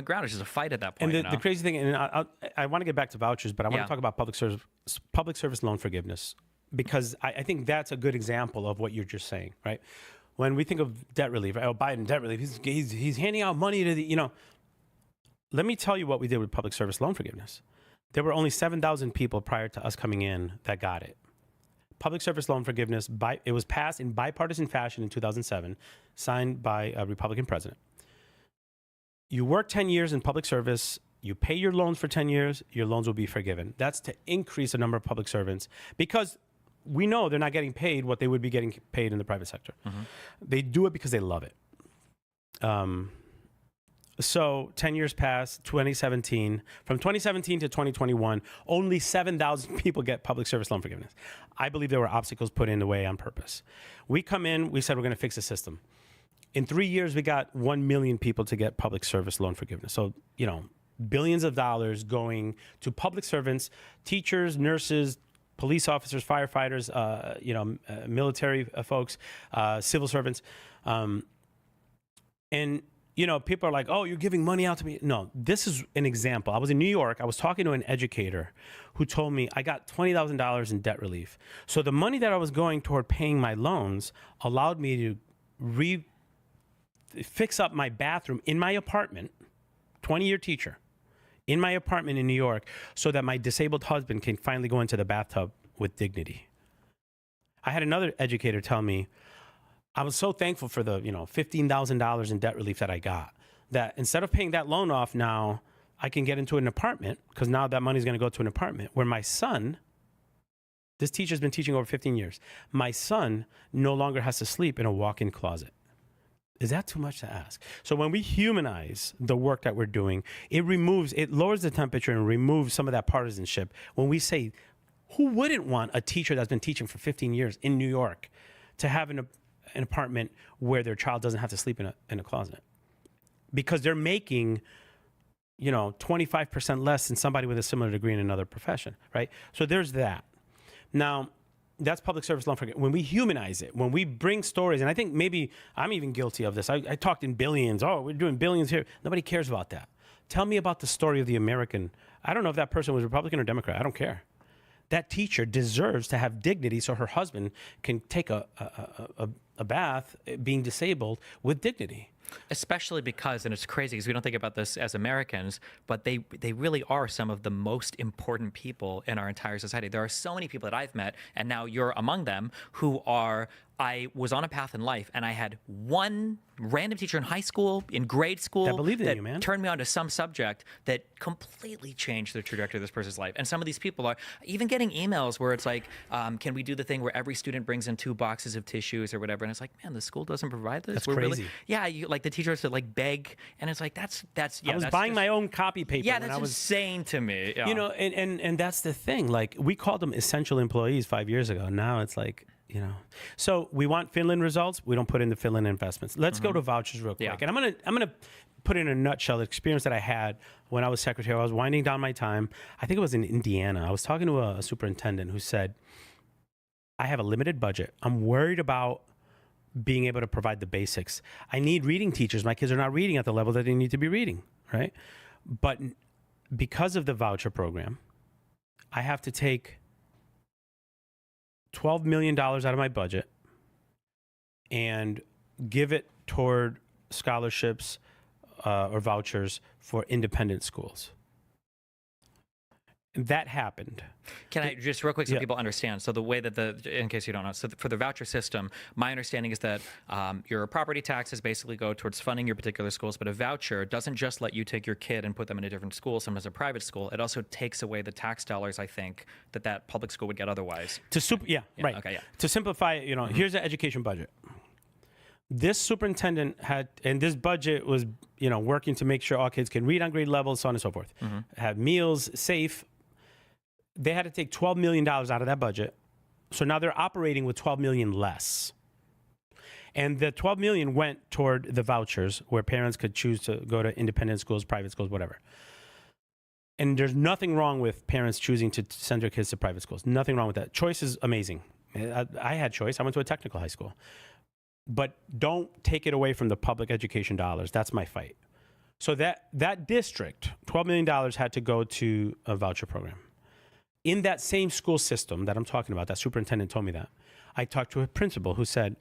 ground. It's just a fight at that point. And the crazy thing, and I want to get back to vouchers, but I want to talk about public service loan forgiveness, because I think that's a good example of what you're just saying, right? When we think of debt relief, Biden debt relief, he's handing out money to the, let me tell you what we did with public service loan forgiveness. There were only 7,000 people prior to us coming in that got it. Public service loan forgiveness, it was passed in bipartisan fashion in 2007, signed by a Republican president. You work 10 years in public service, you pay your loans for 10 years, your loans will be forgiven. That's to increase the number of public servants, because we know they're not getting paid what they would be getting paid in the private sector. Mm-hmm. They do it because they love it. So 10 years passed, 2017. From 2017 to 2021, only 7,000 people get public service loan forgiveness. I believe there were obstacles put in the way on purpose. We come in, we said we're going to fix the system. In 3 years, we got 1 million people to get public service loan forgiveness. So, billions of dollars going to public servants, teachers, nurses, police officers, firefighters, military folks, civil servants. And people are like, oh, you're giving money out to me. No, this is an example. I was in New York. I was talking to an educator who told me I got $20,000 in debt relief. So the money that I was going toward paying my loans allowed me to fix up my bathroom in my apartment, 20-year teacher, in my apartment in New York, so that my disabled husband can finally go into the bathtub with dignity. I had another educator tell me, I was so thankful for the, $15,000 in debt relief that I got, that instead of paying that loan off now, I can get into an apartment, because now that money's going to go to an apartment where my son, this teacher's been teaching over 15 years, my son no longer has to sleep in a walk-in closet. Is that too much to ask? So when we humanize the work that we're doing, it lowers the temperature and removes some of that partisanship. When we say, who wouldn't want a teacher that's been teaching for 15 years in New York to have an apartment where their child doesn't have to sleep in a closet? Because they're making, 25% less than somebody with a similar degree in another profession, right? So there's that. Now, that's public service loan forgiveness. When we humanize it, when we bring stories, and I think maybe I'm even guilty of this. I talked in billions. Oh, we're doing billions here. Nobody cares about that. Tell me about the story of the American. I don't know if that person was Republican or Democrat. I don't care. That teacher deserves to have dignity so her husband can take a bath being disabled with dignity. Especially because, and it's crazy because we don't think about this as Americans, but they really are some of the most important people in our entire society. There are so many people that I've met, and now you're among them, who are, I was on a path in life, and I had one random teacher in high school, in grade school, that believed in you, man, turned me on to some subject that completely changed the trajectory of this person's life. And some of these people are even getting emails where it's like, can we do the thing where every student brings in 2 boxes of tissues or whatever? And it's like, man, the school doesn't provide this. That's crazy. Like the teacher has to beg, and it's like that's. Yeah, I was buying my own copy paper. Yeah, that's insane to me. Yeah. And that's the thing. Like, we called them essential employees 5 years ago. Now it's like, So we want Finland results. We don't put in the Finland investments. Let's go to vouchers real quick. Yeah. And I'm gonna put in a nutshell the experience that I had when I was secretary. I was winding down my time. I think it was in Indiana. I was talking to a superintendent who said, I have a limited budget. I'm worried about being able to provide the basics. I need reading teachers. My kids are not reading at the level that they need to be reading, right? But because of the voucher program, I have to take $12 million out of my budget and give it toward scholarships or vouchers for independent schools. And that happened. Can I just real quick so people understand? So the way that in case you don't know, so for the voucher system, my understanding is that your property taxes basically go towards funding your particular schools, but a voucher doesn't just let you take your kid and put them in a different school, sometimes a private school. It also takes away the tax dollars, I think, that public school would get otherwise. Right. Okay, yeah. To simplify it, here's the education budget. This superintendent had, and this budget was, working to make sure all kids can read on grade levels, so on and so forth. Have meals, safe. They had to take $12 million out of that budget. So now they're operating with $12 million less. And the $12 million went toward the vouchers where parents could choose to go to independent schools, private schools, whatever. And there's nothing wrong with parents choosing to send their kids to private schools. Nothing wrong with that. Choice is amazing. I had choice. I went to a technical high school. But don't take it away from the public education dollars. That's my fight. So that district, $12 million had to go to a voucher program. In that same school system that I'm talking about, that superintendent told me that. I talked to a principal who said,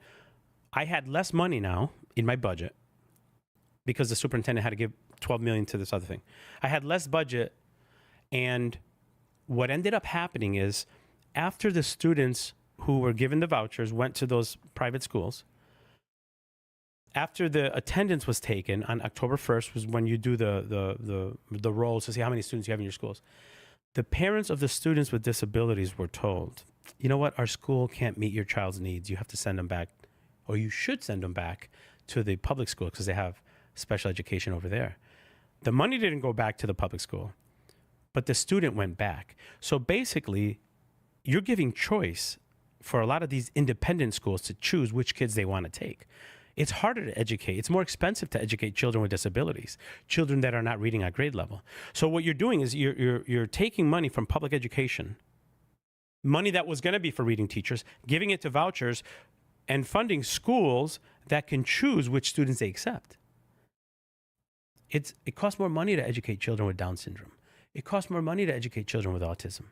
I had less money now in my budget because the superintendent had to give $12 million to this other thing. I had less budget, and what ended up happening is after the students who were given the vouchers went to those private schools, after the attendance was taken on October 1st was when you do the rolls to see how many students you have in your schools. The parents of the students with disabilities were told, you know what, our school can't meet your child's needs. You have to send them back, or you should send them back to the public school because they have special education over there. The money didn't go back to the public school, but the student went back. So basically, you're giving choice for a lot of these independent schools to choose which kids they want to take. It's harder to educate. It's more expensive to educate children with disabilities, children that are not reading at grade level. So what you're doing is you're taking money from public education, money that was going to be for reading teachers, giving it to vouchers, and funding schools that can choose which students they accept. It costs more money to educate children with Down syndrome. It costs more money to educate children with autism.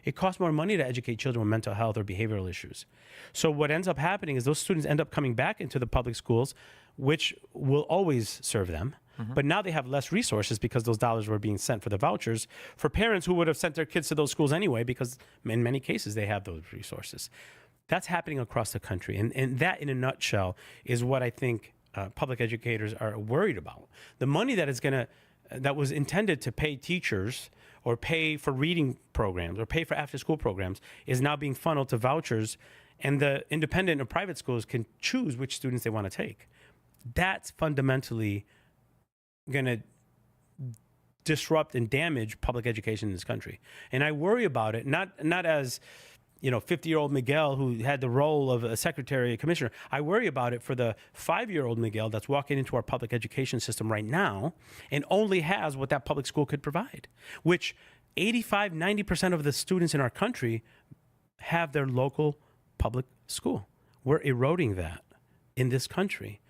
It costs more money to educate children with mental health or behavioral issues. So what ends up happening is those students end up coming back into the public schools, which will always serve them. But now they have less resources because those dollars were being sent for the vouchers for parents who would have sent their kids to those schools anyway, because in many cases they have those resources. That's happening across the country. And that, in a nutshell, is what I think public educators are worried about. The money that was intended to pay teachers or pay for reading programs or pay for after-school programs is now being funneled to vouchers, and the independent and private schools can choose which students they want to take. That's fundamentally going to disrupt and damage public education in this country. And I worry about it, not as 50-year-old Miguel who had the role of a secretary, a commissioner. I worry about it for the 5-year-old Miguel that's walking into our public education system right now and only has what that public school could provide, which 85-90% of the students in our country have their local public school. We're eroding that in this country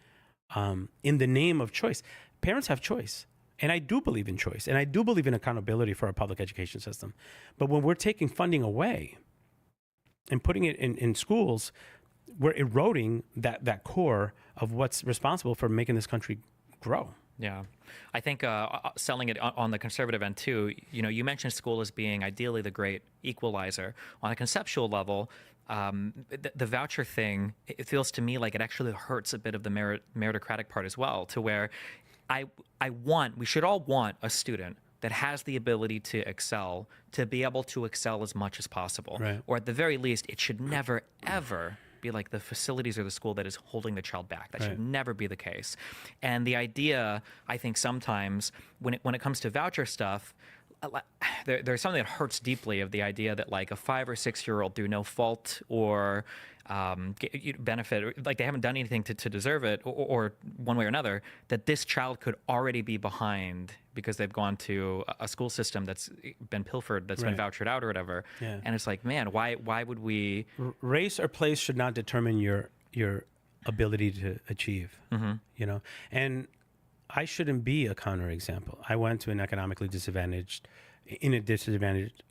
in the name of choice. Parents have choice. And I do believe in choice. And I do believe in accountability for our public education system. But when we're taking funding away and putting it in schools, we're eroding that core of what's responsible for making this country grow. Yeah. I think selling it on the conservative end too, you mentioned school as being ideally the great equalizer. On a conceptual level, the voucher thing, it feels to me like it actually hurts a bit of the meritocratic part as well, to where we should all want a student that has the ability to excel, to be able to excel as much as possible. Right. Or at the very least, it should never, ever be like the facilities or the school that is holding the child back. That should never be the case. And the idea, I think sometimes, when it comes to voucher stuff, there's something that hurts deeply of the idea that like a 5 or 6 year old through no fault or benefit, like they haven't done anything to deserve it, or one way or another, that this child could already be behind because they've gone to a school system that's been pilfered, that's been vouchered out or whatever. Yeah. And it's like, man, why would we? Race or place should not determine your ability to achieve. And I shouldn't be a counterexample. I went to an economically disadvantaged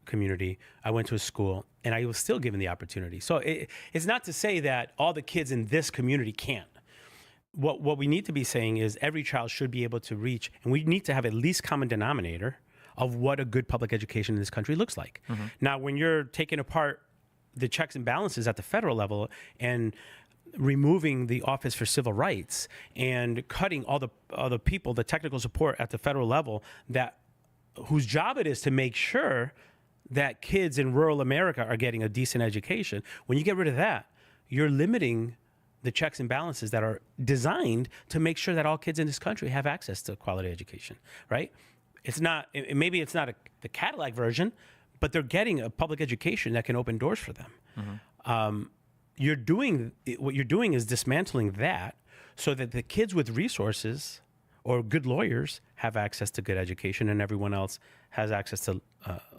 community. I went to a school, and I was still given the opportunity. So it's not to say that all the kids in this community can't. What we need to be saying is every child should be able to reach, and we need to have at least common denominator of what a good public education in this country looks like. Now, when you're taking apart the checks and balances at the federal level and removing the Office for Civil Rights and cutting all the people, the technical support at the federal level whose job it is to make sure that kids in rural America are getting a decent education. When you get rid of that, you're limiting the checks and balances that are designed to make sure that all kids in this country have access to quality education, right? Maybe it's not the Cadillac version, but they're getting a public education that can open doors for them. What you're doing is dismantling that so that the kids with resources or good lawyers have access to good education and everyone else has access to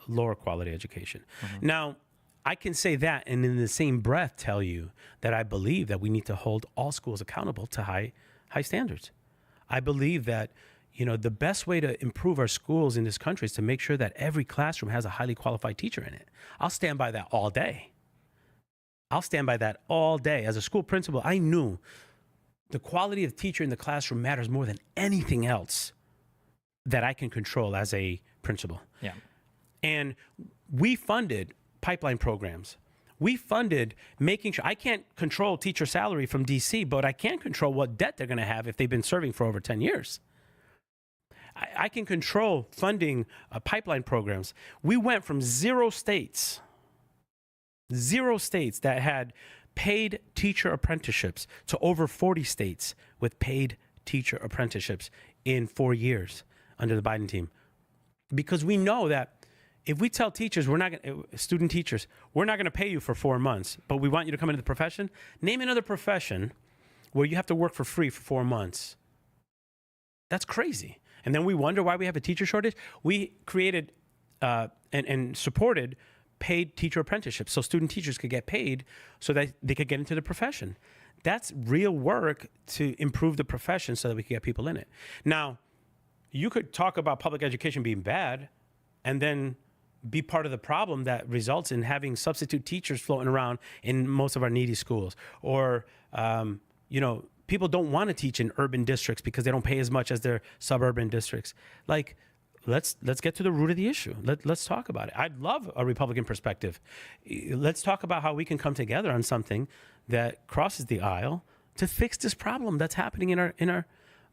lower quality education. Now, I can say that and in the same breath tell you that I believe that we need to hold all schools accountable to high standards. I believe that the best way to improve our schools in this country is to make sure that every classroom has a highly qualified teacher in it. I'll stand by that all day. I'll stand by that all day. As a school principal, I knew the quality of teacher in the classroom matters more than anything else that I can control as a principal. Yeah. And we funded pipeline programs. We funded making sure, I can't control teacher salary from DC, but I can control what debt they're going to have if they've been serving for over 10 years. I can control funding pipeline programs. We went from 0 states that had paid teacher apprenticeships to over 40 states with paid teacher apprenticeships in 4 years under the Biden team. Because we know that if we tell teachers, student teachers, we're not going to pay you for 4 months, but we want you to come into the profession, name another profession where you have to work for free for 4 months. That's crazy. And then we wonder why we have a teacher shortage. We created and supported paid teacher apprenticeships so student teachers could get paid so that they could get into the profession. That's real work to improve the profession so that we can get people in it. Now, you could talk about public education being bad and then be part of the problem that results in having substitute teachers floating around in most of our needy schools. Or, people don't want to teach in urban districts because they don't pay as much as their suburban districts. Like, let's get to the root of the issue. Let's talk about it. I'd love a Republican perspective. Let's talk about how we can come together on something that crosses the aisle to fix this problem that's happening in our.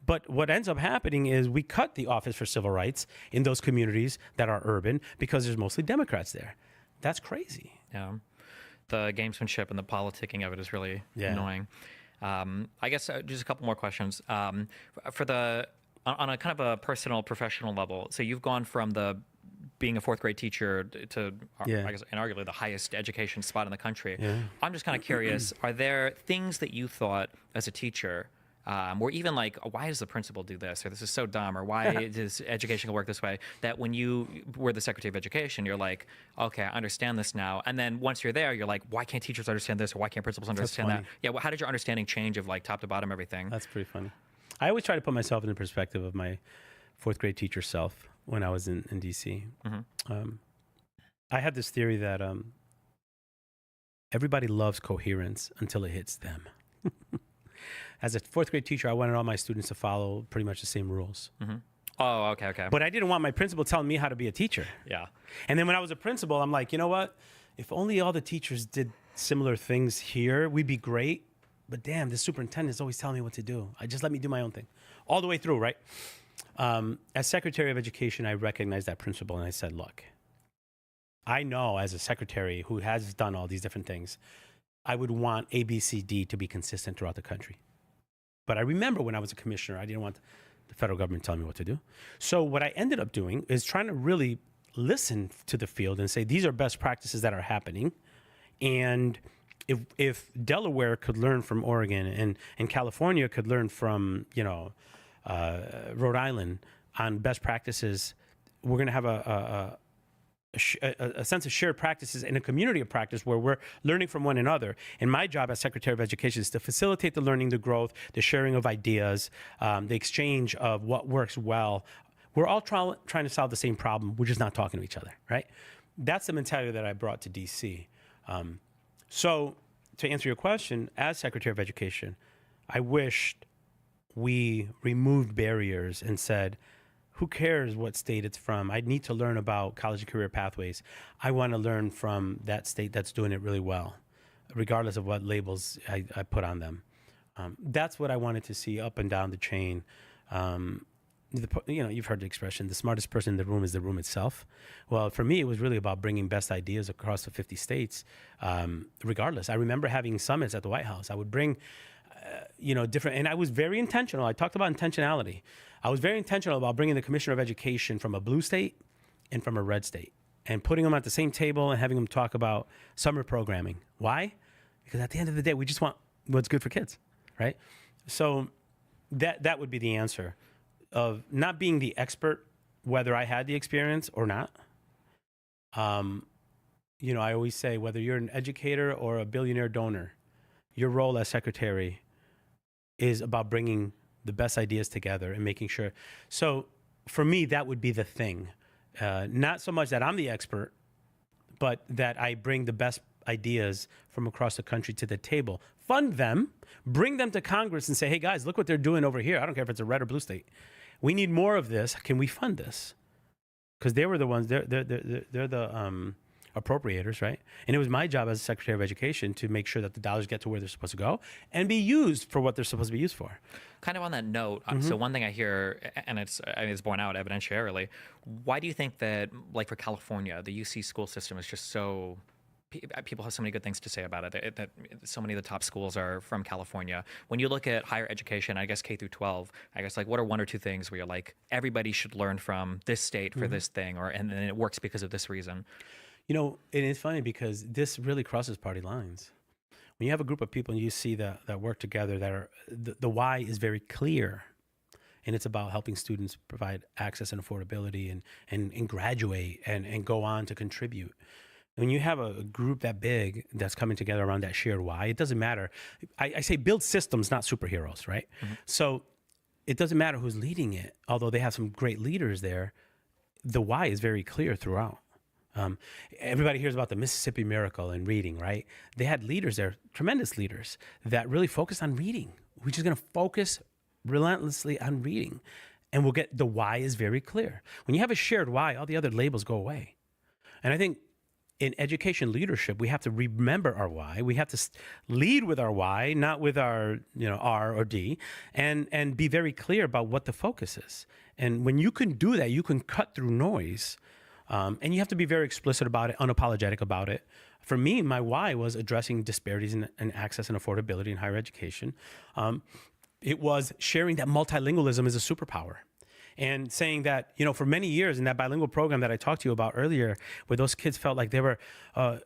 But what ends up happening is we cut the Office for Civil Rights in those communities that are urban because there's mostly Democrats there. That's crazy. Yeah. The gamesmanship and the politicking of it is really annoying. I guess just a couple more questions. On a kind of a personal, professional level, so you've gone from being a 4th grade teacher to, I guess, inarguably the highest education spot in the country. Yeah. I'm just kind of curious, are there things that you thought as a teacher, or even like, why does the principal do this, or this is so dumb, or why does education work this way, that when you were the Secretary of Education, you're like, okay, I understand this now. And then once you're there, you're like, why can't teachers understand this, or why can't principals understand that? Yeah, well, how did your understanding change of like top to bottom everything? That's pretty funny. I always try to put myself in the perspective of my 4th grade teacher self when I was in DC. Mm-hmm. I had this theory that everybody loves coherence until it hits them. As a 4th grade teacher, I wanted all my students to follow pretty much the same rules. Mm-hmm. Oh, okay. But I didn't want my principal telling me how to be a teacher. Yeah. And then when I was a principal, I'm like, you know what? If only all the teachers did similar things here, we'd be great. But damn, the superintendent is always telling me what to do. Just let me do my own thing. All the way through, right? As Secretary of Education, I recognized that principle, and I said, look, I know as a secretary who has done all these different things, I would want A, B, C, D to be consistent throughout the country. But I remember when I was a commissioner, I didn't want the federal government telling me what to do. So what I ended up doing is trying to really listen to the field and say, these are best practices that are happening. And if Delaware could learn from Oregon and California could learn from, Rhode Island on best practices, we're going to have a sense of shared practices in a community of practice where we're learning from one another. And my job as Secretary of Education is to facilitate the learning, the growth, the sharing of ideas, the exchange of what works well. We're all trying to solve the same problem. We're just not talking to each other, right? That's the mentality that I brought to DC. So to answer your question, as Secretary of Education, I wished we removed barriers and said, who cares what state it's from? I need to learn about college and career pathways. I want to learn from that state that's doing it really well, regardless of what labels I put on them. That's what I wanted to see up and down the chain. You've heard the expression, the smartest person in the room is the room itself. Well, for me, it was really about bringing best ideas across the 50 states, regardless. I remember having summits at the White House. I would bring, different, and I was very intentional. I talked about intentionality. I was very intentional about bringing the Commissioner of Education from a blue state and from a red state and putting them at the same table and having them talk about summer programming. Why? Because at the end of the day, we just want what's good for kids, right? So that would be the answer of not being the expert, whether I had the experience or not. I always say, whether you're an educator or a billionaire donor, your role as secretary is about bringing the best ideas together and making sure. So for me, that would be the thing. Not so much that I'm the expert, but that I bring the best ideas from across the country to the table, fund them, bring them to Congress and say, hey guys, look what they're doing over here. I don't care if it's a red or blue state. We need more of this. Can we fund this? Because they were the ones, they're the appropriators, right? And it was my job as Secretary of Education to make sure that the dollars get to where they're supposed to go and be used for what they're supposed to be used for. Kind of on that note, so one thing I hear, and it's borne out evidentiarily, why do you think that, like for California, the UC school system is just so, people have so many good things to say about it, that so many of the top schools are from California. When you look at higher education, I guess K through 12, I guess like what are one or two things where you're like, everybody should learn from this state for this thing, and then it works because of this reason? You know, and it's funny because this really crosses party lines. When you have a group of people and you see that work together, that are the why is very clear, and it's about helping students provide access and affordability and graduate and go on to contribute. When you have a group that big that's coming together around that shared why, it doesn't matter. I say build systems, not superheroes, right? So it doesn't matter who's leading it, although they have some great leaders there. The why is very clear throughout. Everybody hears about the Mississippi Miracle and reading, right? They had leaders there, tremendous leaders, that really focused on reading. We're just going to focus relentlessly on reading. And we'll get the why is very clear. When you have a shared why, all the other labels go away. And I think in education leadership, we have to remember our why. We have to lead with our why, not with our, R or D, and be very clear about what the focus is. And when you can do that, you can cut through noise. And you have to be very explicit about it, unapologetic about it. For me, my why was addressing disparities in access and affordability in higher education. It was sharing that multilingualism is a superpower. And saying that, for many years in that bilingual program that I talked to you about earlier, where those kids felt like they were,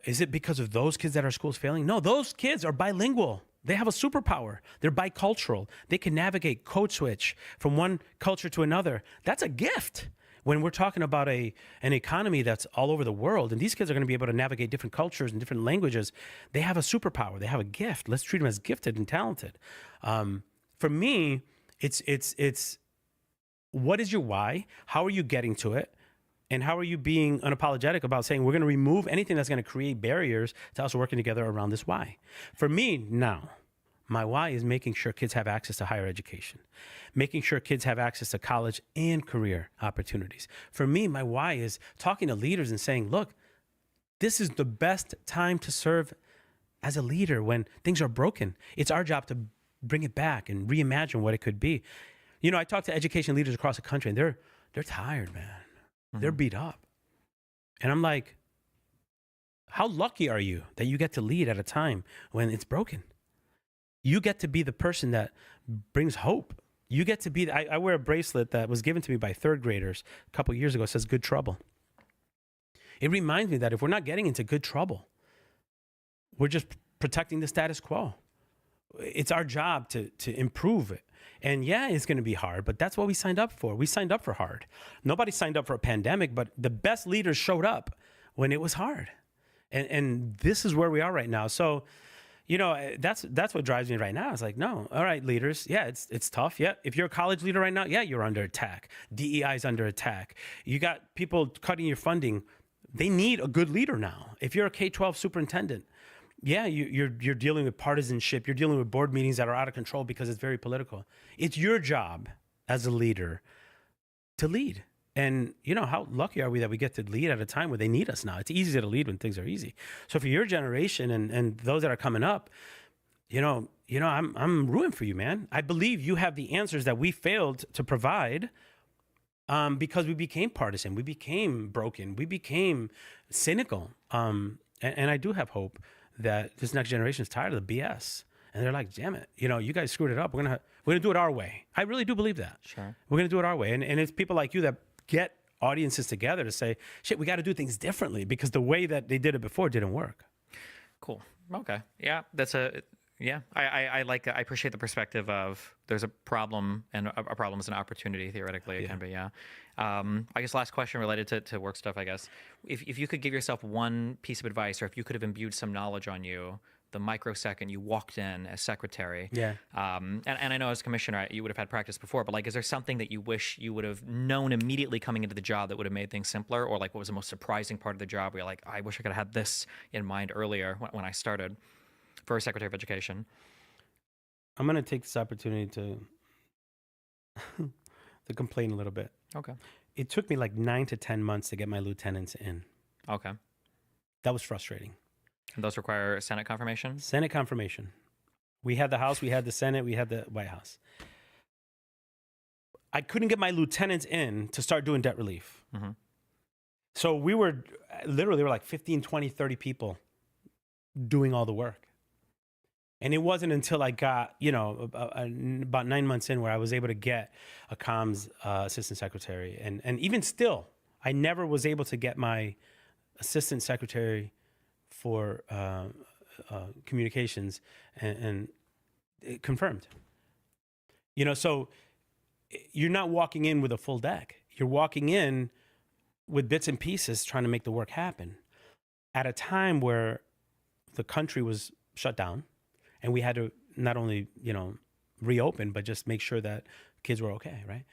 is it because of those kids that our school's failing? No, those kids are bilingual. They have a superpower. They're bicultural. They can navigate, code switch from one culture to another. That's a gift. When we're talking about an economy that's all over the world, and these kids are going to be able to navigate different cultures and different languages, they have a superpower. They have a gift. Let's treat them as gifted and talented. For me, it's what is your why? How are you getting to it? And how are you being unapologetic about saying we're going to remove anything that's going to create barriers to us working together around this why? For me now, my why is making sure kids have access to higher education, making sure kids have access to college and career opportunities. For me, my why is talking to leaders and saying, look, this is the best time to serve as a leader when things are broken. It's our job to bring it back and reimagine what it could be. I talk to education leaders across the country, and they're tired, man. They're beat up. And I'm like, how lucky are you that you get to lead at a time when it's broken? You get to be the person that brings hope. You get to be, I wear a bracelet that was given to me by third graders a couple of years ago. It says good trouble. It reminds me that if we're not getting into good trouble, we're just protecting the status quo. It's our job to improve it. And yeah, it's going to be hard, but that's what we signed up for. We signed up for hard. Nobody signed up for a pandemic, but the best leaders showed up when it was hard. And this is where we are right now. So, that's what drives me right now. It's like, no, all right, leaders. Yeah, it's tough. Yeah. If you're a college leader right now, yeah, you're under attack. DEI is under attack. You got people cutting your funding. They need a good leader now. If you're a K-12 superintendent, yeah, you're dealing with partisanship. You're dealing with board meetings that are out of control because it's very political. It's your job as a leader to lead. And, how lucky are we that we get to lead at a time where they need us now? It's easy to lead when things are easy. So for your generation and those that are coming up, I'm rooting for you, man. I believe you have the answers that we failed to provide because we became partisan. We became broken. We became cynical. And I do have hope that this next generation is tired of the BS. And they're like, damn it, you guys screwed it up. We're gonna do it our way. I really do believe that. Sure. We're gonna do it our way. And it's people like you that get audiences together to say, shit, we got to do things differently because the way that they did it before didn't work. Cool. Okay. Yeah, I appreciate the perspective of there's a problem and a problem is an opportunity. Theoretically, it can be. Yeah. I guess last question related to work stuff. I guess if you could give yourself one piece of advice, or if you could have imbued some knowledge on you the microsecond you walked in as secretary. Yeah. And I know as commissioner, you would have had practice before, but like, is there something that you wish you would have known immediately coming into the job that would have made things simpler? Or like, what was the most surprising part of the job where you're like, I wish I could have had this in mind earlier when I started for Secretary of Education? I'm going to take this opportunity to to complain a little bit. Okay. It took me like 9 to 10 months to get my lieutenants in. Okay. That was frustrating. And those require Senate confirmation? Senate confirmation. We had the House, we had the Senate, we had the White House. I couldn't get my lieutenants in to start doing debt relief. Mm-hmm. So we were literally, there were like 15, 20, 30 people doing all the work. And it wasn't until I got, about 9 months in where I was able to get a comms assistant secretary. And even still, I never was able to get my assistant secretary for communications and it confirmed. So you're not walking in with a full deck. You're walking in with bits and pieces trying to make the work happen at a time where the country was shut down and we had to not only, reopen, but just make sure that kids were okay, right?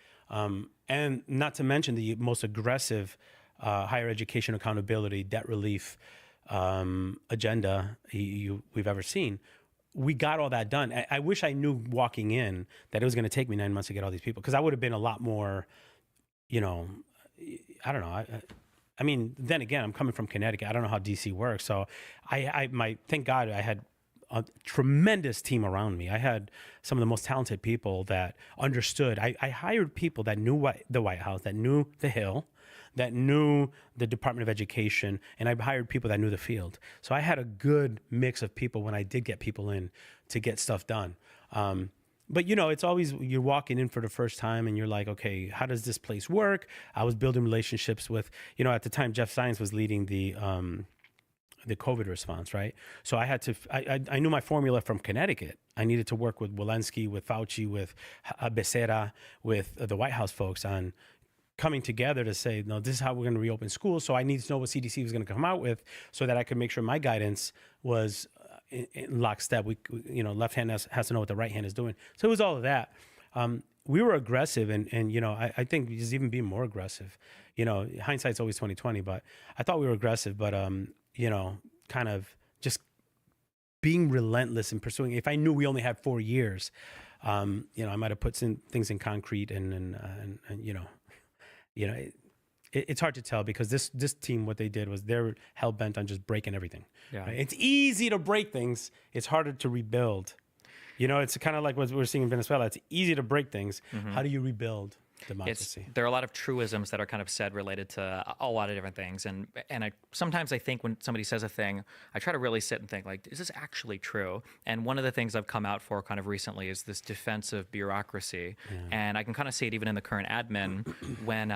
And not to mention the most aggressive higher education accountability, debt relief agenda we've ever seen. We got all that done. I wish I knew walking in that it was going to take me 9 months to get all these people, because I would have been a lot more, I don't know. I mean, then again, I'm coming from Connecticut. I don't know how DC works. So thank God I had a tremendous team around me. I had some of the most talented people that understood. I hired people that knew the White House, that knew the Hill, that knew the Department of Education, and I hired people that knew the field. So I had a good mix of people when I did get people in to get stuff done. But it's always, you're walking in for the first time and you're like, okay, how does this place work? I was building relationships with, at the time, Jeff Zients was leading the COVID response, right? So I had to, I knew my formula from Connecticut. I needed to work with Walensky, with Fauci, with Becerra, with the White House folks on coming together to say, no, this is how we're going to reopen schools. So I needed to know what CDC was going to come out with so that I could make sure my guidance was in lockstep. Left hand has to know what the right hand is doing. So it was all of that. We were aggressive and I think just even being more aggressive. Hindsight's always 20/20, but I thought we were aggressive, but kind of just being relentless in pursuing. If I knew we only had 4 years, I might have put some things in concrete and it's hard to tell, because this team, what they did was they're hell bent on just breaking everything. Yeah. Right? It's easy to break things. It's harder to rebuild. It's kind of like what we're seeing in Venezuela. It's easy to break things. Mm-hmm. How do you rebuild democracy? There are a lot of truisms that are kind of said related to a lot of different things. And sometimes I think when somebody says a thing, I try to really sit and think, like, is this actually true? And one of the things I've come out for kind of recently is this defense of bureaucracy. Yeah. And I can kind of see it even in the current admin when,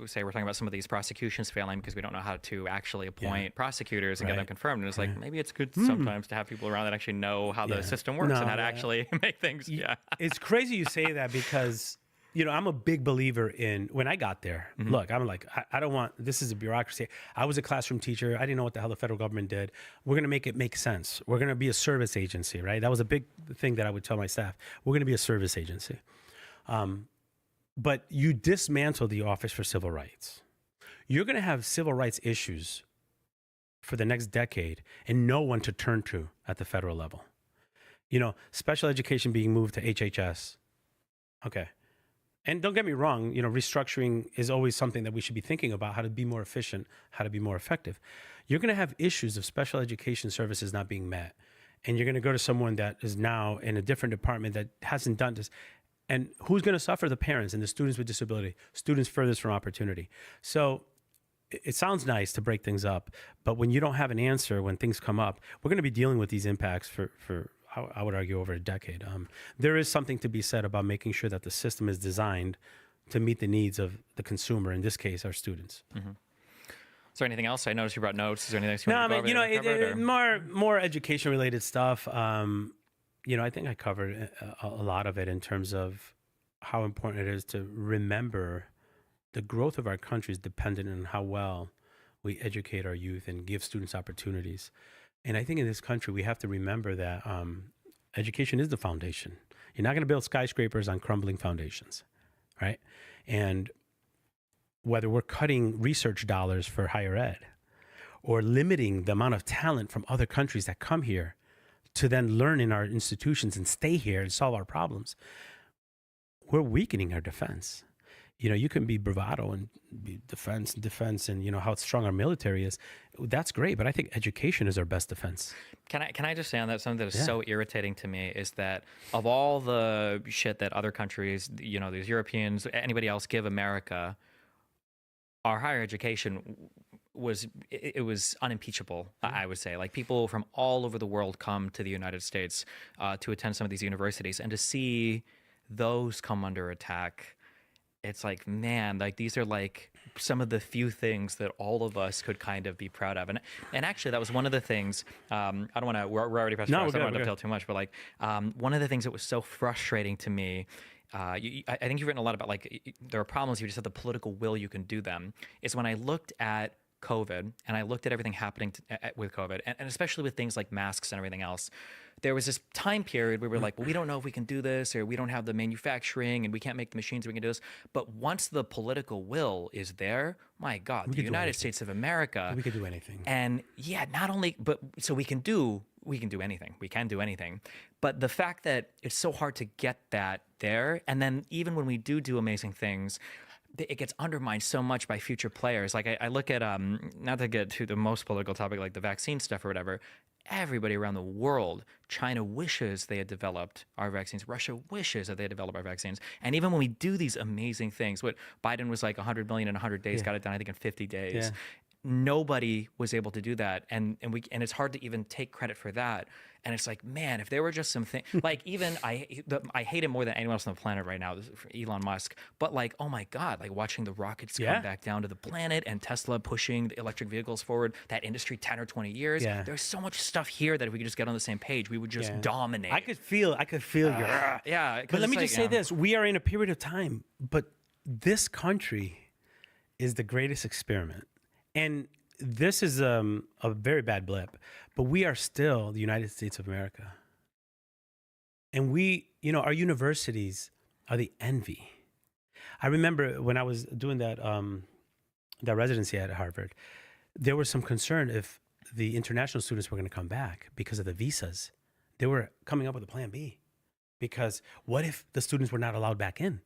say we're talking about some of these prosecutions failing because we don't know how to actually appoint prosecutors and get them confirmed. And it's like, maybe it's good sometimes to have people around that actually know how the system works and how to actually make things. Yeah. It's crazy you say that, because I'm a big believer in, when I got there, look, I'm like, I don't want, this is a bureaucracy. I was a classroom teacher. I didn't know what the hell the federal government did. We're going to make it make sense. We're going to be a service agency, right? That was a big thing that I would tell my staff. We're going to be a service agency. But you dismantle the Office for Civil Rights. You're going to have civil rights issues for the next decade and no one to turn to at the federal level. Special education being moved to HHS. Okay. And don't get me wrong, restructuring is always something that we should be thinking about, how to be more efficient, how to be more effective. You're going to have issues of special education services not being met. And you're going to go to someone that is now in a different department that hasn't done this. And who's going to suffer? The parents and the students with disability, students furthest from opportunity. So it sounds nice to break things up, but when you don't have an answer, when things come up, we're going to be dealing with these impacts for I would argue over a decade. There is something to be said about making sure that the system is designed to meet the needs of the consumer, in this case, our students. Mm-hmm. Is there anything else? I noticed you brought notes. Is there anything else you want to go over? More education-related stuff. I think I covered a lot of it in terms of how important it is to remember the growth of our country is dependent on how well we educate our youth and give students opportunities. And I think in this country, we have to remember that education is the foundation. You're not going to build skyscrapers on crumbling foundations, right? And whether we're cutting research dollars for higher ed or limiting the amount of talent from other countries that come here to then learn in our institutions and stay here and solve our problems, we're weakening our defense. You can be bravado and be defense, and how strong our military is. That's great, but I think education is our best defense. Can I just say on that, something that is so irritating to me is that of all the shit that other countries, these Europeans, anybody else give America, our higher education was unimpeachable. I would say, like, people from all over the world come to the United States to attend some of these universities, and to see those come under attack, it's like, man, like, these are like some of the few things that all of us could kind of be proud of. And actually, that was one of the things, I don't want to, we're already past I don't want to tell too much, but like, one of the things that was so frustrating to me, I think you've written a lot about, like, there are problems, you just have the political will, you can do them, is when I looked at COVID and I looked at everything happening with COVID, and especially with things like masks and everything else, there was this time period where we were like, well, we don't know if we can do this, or we don't have the manufacturing and we can't make the machines, we can do this. But once the political will is there, my God, the United States of America, we could do anything. And yeah, not only, but so we can do anything. We can do anything. But the fact that it's so hard to get that there, and then even when we do amazing things, it gets undermined so much by future players. Like, I look at, not to get to the most political topic, like the vaccine stuff or whatever, everybody around the world, China wishes they had developed our vaccines. Russia wishes that they had developed our vaccines. And even when we do these amazing things, what Biden was like 100 million in 100 days, got it done, I think, in 50 days. Yeah. Nobody was able to do that. And it's hard to even take credit for that. And it's like, man, if there were just some thing, like, even I hate him more than anyone else on the planet right now, Elon Musk. But like, oh my God, like watching the rockets come back down to the planet, and Tesla pushing the electric vehicles forward, that industry 10 or 20 years. Yeah. There's so much stuff here that if we could just get on the same page, we would just dominate. I could feel your But let me just say this: we are in a period of time, but this country is the greatest experiment, and this is a very bad blip, but we are still the United States of America. And we, our universities are the envy. I remember when I was doing that residency at Harvard, there was some concern if the international students were going to come back because of the visas. They were coming up with a plan B, because what if the students were not allowed back in?